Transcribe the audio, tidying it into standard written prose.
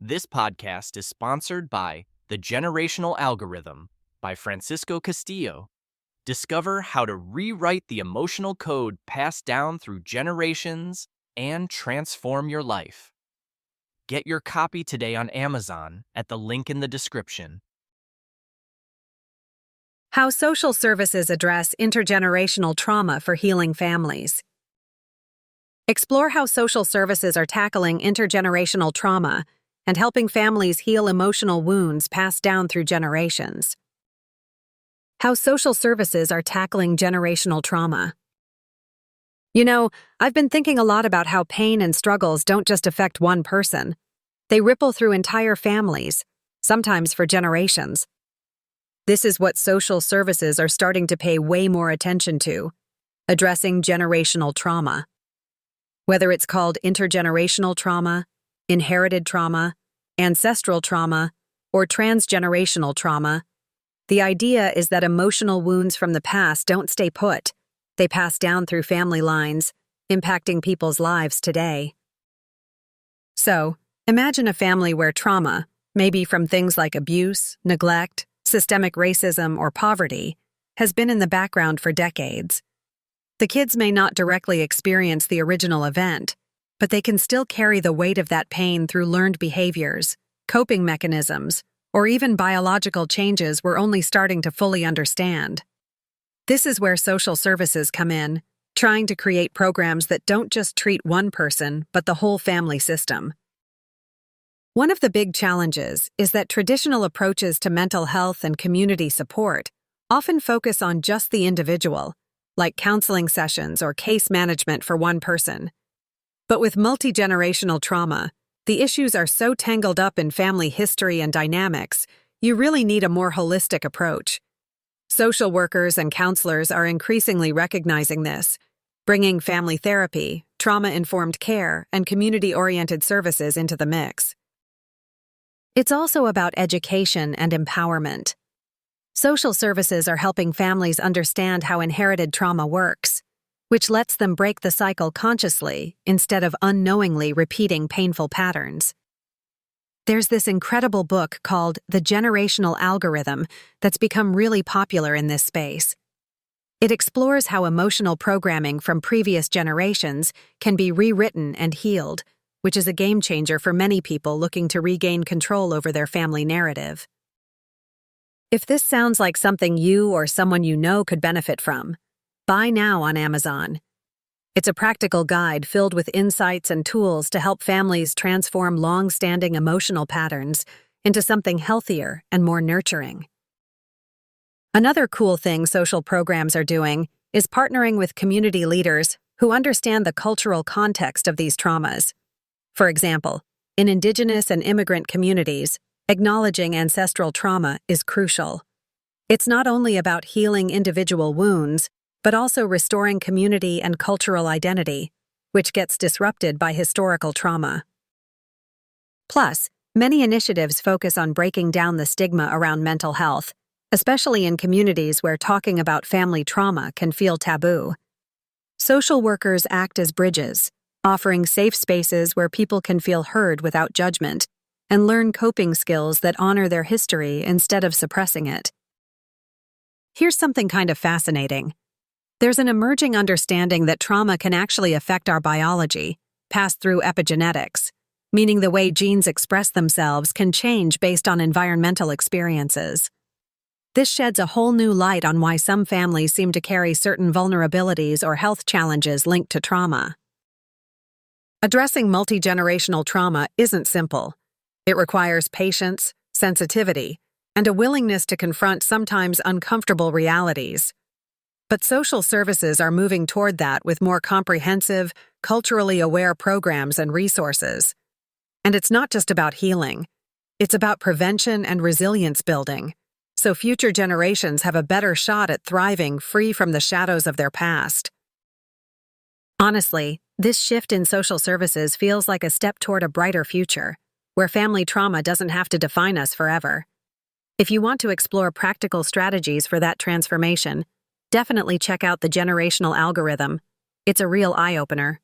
This podcast is sponsored by The Generational Algorithm by Francisco Castillo. Discover how to rewrite the emotional code passed down through generations and transform your life. Get your copy today on Amazon at the link in the description. How social services address intergenerational trauma for healing families. Explore how social services are tackling intergenerational trauma and helping families heal emotional wounds passed down through generations. How social services are tackling generational trauma. You know, I've been thinking a lot about how pain and struggles don't just affect one person. They ripple through entire families, sometimes for generations. This is what social services are starting to pay way more attention to, addressing generational trauma. Whether it's called intergenerational trauma, inherited trauma, ancestral trauma, or transgenerational trauma, the idea is that emotional wounds from the past don't stay put. They pass down through family lines, impacting people's lives today. So, imagine a family where trauma, maybe from things like abuse, neglect, systemic racism, or poverty, has been in the background for decades. The kids may not directly experience the original event, but they can still carry the weight of that pain through learned behaviors, coping mechanisms, or even biological changes we're only starting to fully understand. This is where social services come in, trying to create programs that don't just treat one person, but the whole family system. One of the big challenges is that traditional approaches to mental health and community support often focus on just the individual, like counseling sessions or case management for one person. But with multi-generational trauma, the issues are so tangled up in family history and dynamics, you really need a more holistic approach. Social workers and counselors are increasingly recognizing this, bringing family therapy, trauma-informed care, and community-oriented services into the mix. It's also about education and empowerment. Social services are helping families understand how inherited trauma works, which lets them break the cycle consciously instead of unknowingly repeating painful patterns. There's this incredible book called The Generational Algorithm that's become really popular in this space. It explores how emotional programming from previous generations can be rewritten and healed, which is a game changer for many people looking to regain control over their family narrative. If this sounds like something you or someone you know could benefit from, buy now on Amazon. It's a practical guide filled with insights and tools to help families transform long-standing emotional patterns into something healthier and more nurturing. Another cool thing social programs are doing is partnering with community leaders who understand the cultural context of these traumas. For example, in Indigenous and immigrant communities, acknowledging ancestral trauma is crucial. It's not only about healing individual wounds, but also restoring community and cultural identity, which gets disrupted by historical trauma. Plus, many initiatives focus on breaking down the stigma around mental health, especially in communities where talking about family trauma can feel taboo. Social workers act as bridges, offering safe spaces where people can feel heard without judgment and learn coping skills that honor their history instead of suppressing it. Here's something kind of fascinating. There's an emerging understanding that trauma can actually affect our biology, passed through epigenetics, meaning the way genes express themselves can change based on environmental experiences. This sheds a whole new light on why some families seem to carry certain vulnerabilities or health challenges linked to trauma. Addressing multi-generational trauma isn't simple. It requires patience, sensitivity, and a willingness to confront sometimes uncomfortable realities. But social services are moving toward that with more comprehensive, culturally aware programs and resources. And it's not just about healing. It's about prevention and resilience building, so future generations have a better shot at thriving free from the shadows of their past. Honestly, this shift in social services feels like a step toward a brighter future, where family trauma doesn't have to define us forever. If you want to explore practical strategies for that transformation, definitely check out The Generational Algorithm. It's a real eye-opener.